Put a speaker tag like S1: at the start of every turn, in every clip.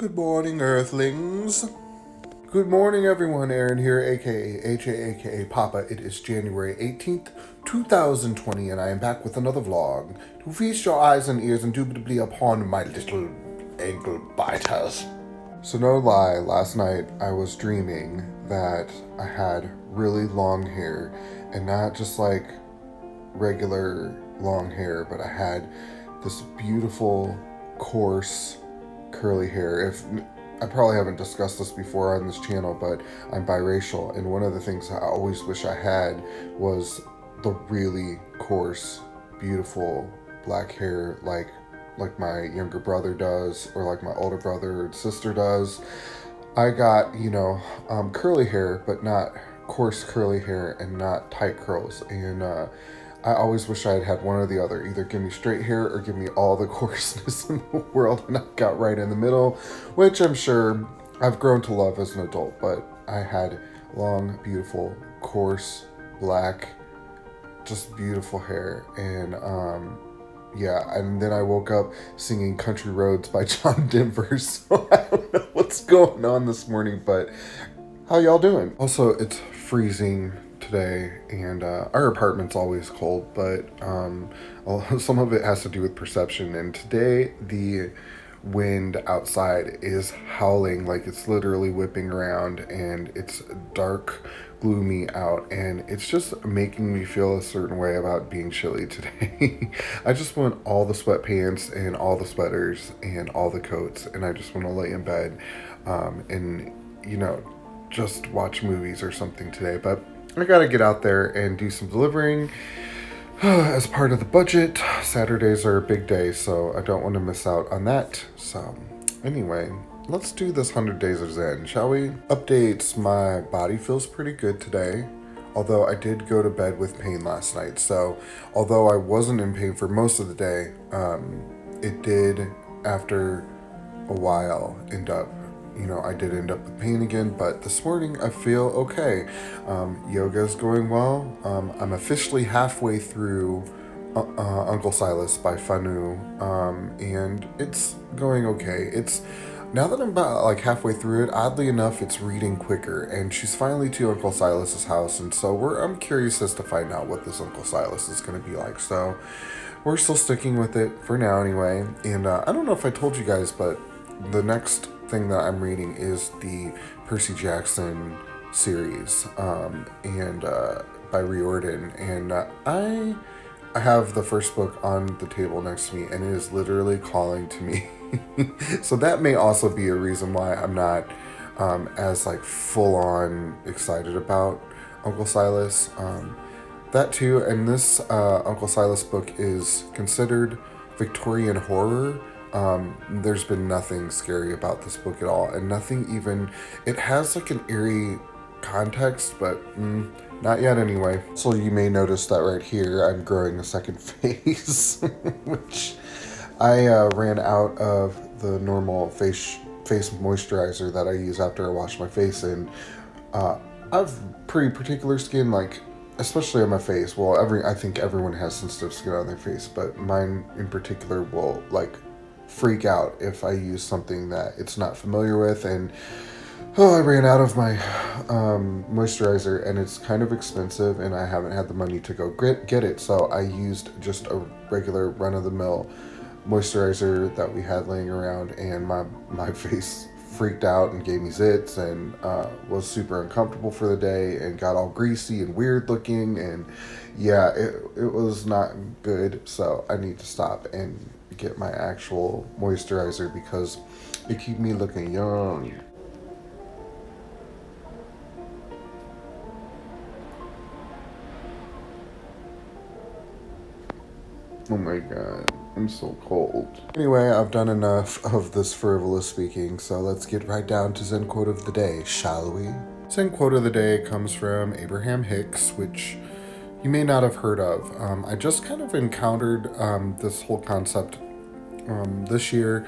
S1: Good morning, Earthlings. Good morning, everyone. Aaron here, aka AJ, aka Papa. It is January 18th, 2020, and I am back with another vlog to feast your eyes and ears indubitably upon my little ankle biters. So, no lie, last night I was dreaming that I had really long hair, and not just like regular long hair, but I had this beautiful, coarse, curly hair. If I probably haven't discussed this before on this channel, but I'm biracial, and one of the things I always wish I had was the really coarse, beautiful black hair, like my younger brother does, or like my older brother and sister does. I got, curly hair, but not coarse curly hair and not tight curls. And I always wish I had had one or the other. Either give me straight hair or give me all the coarseness in the world. And I got right in the middle, which I'm sure I've grown to love as an adult. But I had long, beautiful, coarse, black, just beautiful hair. And yeah, and then I woke up singing Country Roads by John Denver, so I don't know what's going on this morning, but how y'all doing? Also, it's freezing today, and our apartment's always cold, but some of it has to do with perception, and today the wind outside is howling, like it's literally whipping around, and it's dark, gloomy out, and it's just making me feel a certain way about being chilly today. I just want all the sweatpants and all the sweaters and all the coats, and I just want to lay in bed and just watch movies or something today. But I gotta get out there and do some delivering as part of the budget. Saturdays are a big day, so I don't want to miss out on that. So anyway, let's do this 100 Days of Zen, shall we? Updates: my body feels pretty good today, although I did go to bed with pain last night. So although I wasn't in pain for most of the day, it did, after a while, I did end up with pain again, but this morning I feel okay. Yoga is going well. I'm officially halfway through Uncle Silas by Fanu, and it's going okay. Now that I'm about like halfway through it, oddly enough, it's reading quicker, and she's finally to Uncle Silas's house, and so I'm curious as to find out what this Uncle Silas is going to be like. So we're still sticking with it for now anyway. And I don't know if I told you guys, but the next thing that I'm reading is the Percy Jackson series, and by Riordan, and I have the first book on the table next to me, and it is literally calling to me. So that may also be a reason why I'm not as like full on excited about Uncle Silas. That too, and this Uncle Silas book is considered Victorian horror. There's been nothing scary about this book at all, and nothing even, it has like an eerie context, but not yet anyway. So you may notice that right here I'm growing a second face, which I ran out of the normal face moisturizer that I use after I wash my face, and I have pretty particular skin, like especially on my face. Well, I think everyone has sensitive skin on their face, but mine in particular will like freak out if I use something that it's not familiar with. And I ran out of my moisturizer, and it's kind of expensive, and I haven't had the money to go get it, so I used just a regular run-of-the-mill moisturizer that we had laying around, and my face freaked out and gave me zits, and was super uncomfortable for the day, and got all greasy and weird looking, and yeah, it was not good. So I need to stop and get my actual moisturizer because it keeps me looking young. Oh my god, I'm so cold. Anyway, I've done enough of this frivolous speaking, so let's get right down to Zen quote of the day, shall we? Zen quote of the day comes from Abraham Hicks, which you may not have heard of. I just kind of encountered this whole concept this year.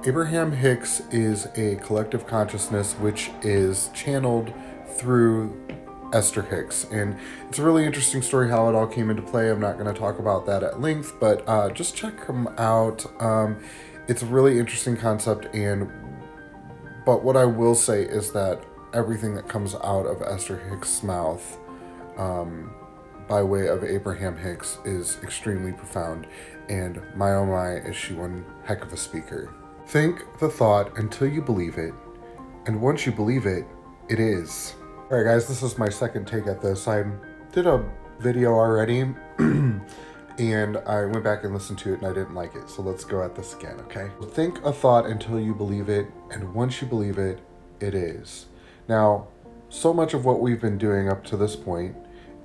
S1: Abraham Hicks is a collective consciousness which is channeled through Esther Hicks, and it's a really interesting story how it all came into play. I'm not going to talk about that at length, but just check him out. It's a really interesting concept, but what I will say is that everything that comes out of Esther Hicks' mouth, by way of Abraham Hicks, is extremely profound, and my oh my, is she one heck of a speaker. Think the thought until you believe it, and once you believe it, it is. Alright guys, this is my second take at this. I did a video already, and I went back and listened to it and I didn't like it, so let's go at this again, okay? Think a thought until you believe it, and once you believe it, it is. Now, so much of what we've been doing up to this point,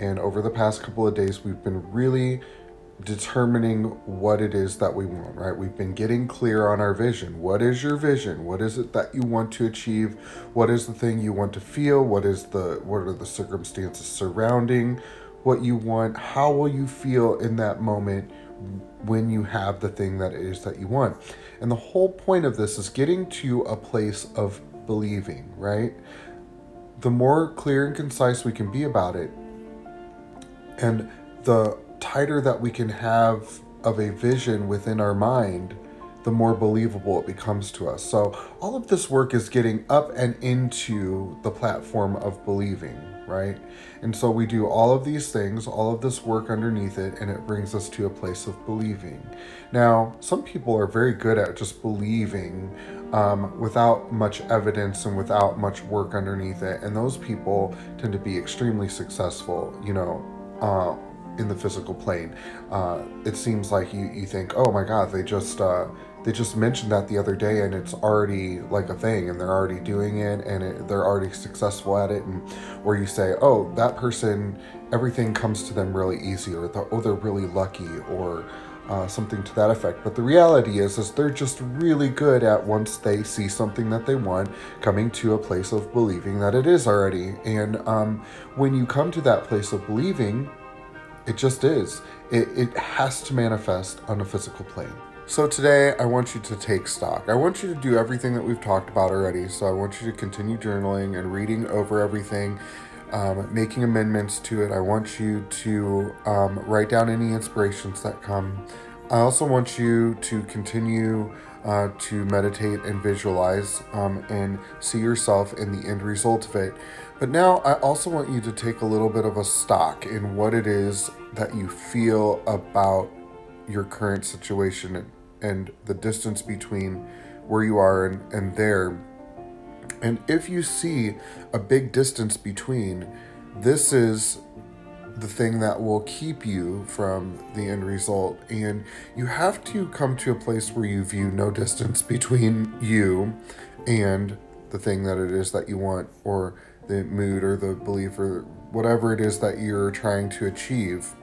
S1: and over the past couple of days, we've been really determining what it is that we want, right? We've been getting clear on our vision. What is your vision? What is it that you want to achieve? What is the thing you want to feel? What are the circumstances surrounding what you want? How will you feel in that moment when you have the thing that it is that you want? And the whole point of this is getting to a place of believing, right? The more clear and concise we can be about it, and the tighter that we can have of a vision within our mind, the more believable it becomes to us. So all of this work is getting up and into the platform of believing, right? And so we do all of these things, all of this work underneath it, and it brings us to a place of believing. Now, some people are very good at just believing without much evidence and without much work underneath it. And those people tend to be extremely successful, in the physical plane. It seems like you think, oh my God, they just mentioned that the other day, and it's already like a thing, and they're already doing it, and they're already successful at it. And or you say, oh, that person, everything comes to them really easy, or they're really lucky, or something to that effect. But the reality is they're just really good at, once they see something that they want, coming to a place of believing that it is already. And when you come to that place of believing, it just is. It has to manifest on a physical plane. So today, I want you to take stock. I want you to do everything that we've talked about already. So I want you to continue journaling and reading over everything, making amendments to it. I want you to write down any inspirations that come. I also want you to continue to meditate and visualize and see yourself in the end result of it. But now I also want you to take a little bit of a stock in what it is that you feel about your current situation and the distance between where you are and there. And if you see a big distance between, this is the thing that will keep you from the end result. And you have to come to a place where you view no distance between you and the thing that it is that you want, or the mood or the belief or whatever it is that you're trying to achieve.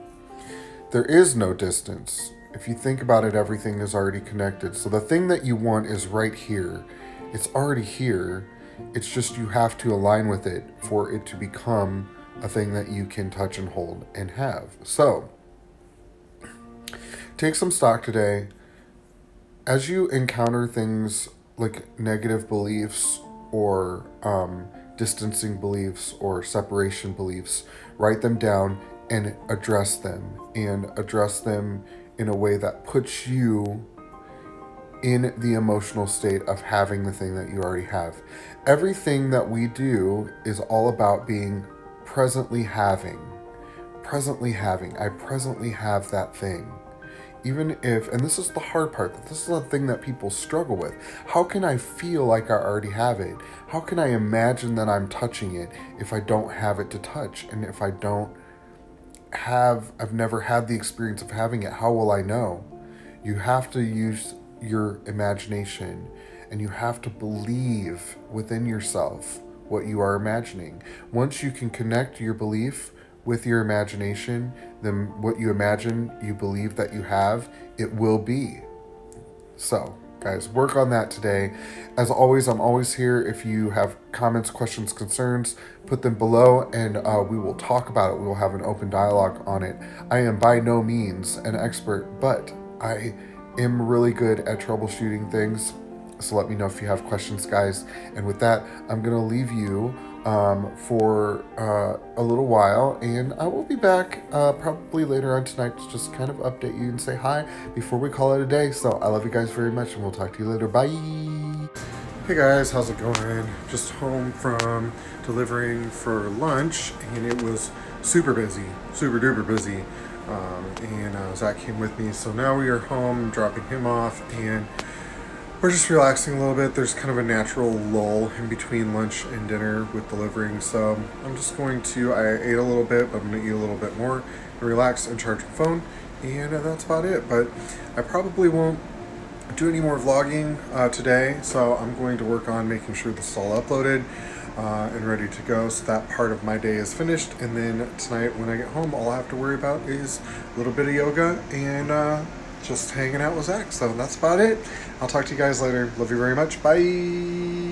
S1: There is no distance. If you think about it, everything is already connected. So the thing that you want is right here. It's already here. It's just you have to align with it for it to become a thing that you can touch and hold and have. So take some stock today. As you encounter things like negative beliefs or distancing beliefs or separation beliefs, write them down and address them in a way that puts you in the emotional state of having the thing that you already have. Everything that we do is all about being presently having. I presently have that thing. Even if, and this is the hard part, that this is the thing that people struggle with. How can I feel like I already have it? How can I imagine that I'm touching it if I don't have it to touch? And if I've never had the experience of having it, how will I know? You have to use your imagination, and you have to believe within yourself what you are imagining. Once you can connect your belief with your imagination, then what you imagine, you believe that you have, it will be. So, guys, work on that today. As always, I'm always here. If you have comments, questions, concerns, put them below, and we will talk about it. We will have an open dialogue on it. I am by no means an expert, but I am really good at troubleshooting things. So let me know if you have questions, guys. And with that, I'm going to leave you for a little while, and I will be back probably later on tonight to just kind of update you and say hi before we call it a day. So I love you guys very much, and we'll talk to you later. Bye. Hey guys, how's it going? Just home from delivering for lunch, and it was super busy, super duper busy. And Zach came with me, so now we are home dropping him off, and we're just relaxing a little bit. There's kind of a natural lull in between lunch and dinner with delivering, so I'm just going to, I ate a little bit, but I'm going to eat a little bit more and relax and charge my phone, and that's about it. But I probably won't do any more vlogging today, so I'm going to work on making sure this is all uploaded and ready to go, so that part of my day is finished. And then tonight when I get home, all I have to worry about is a little bit of yoga and just hanging out with Zach. So that's about it. I'll talk to you guys later. Love you very much. Bye.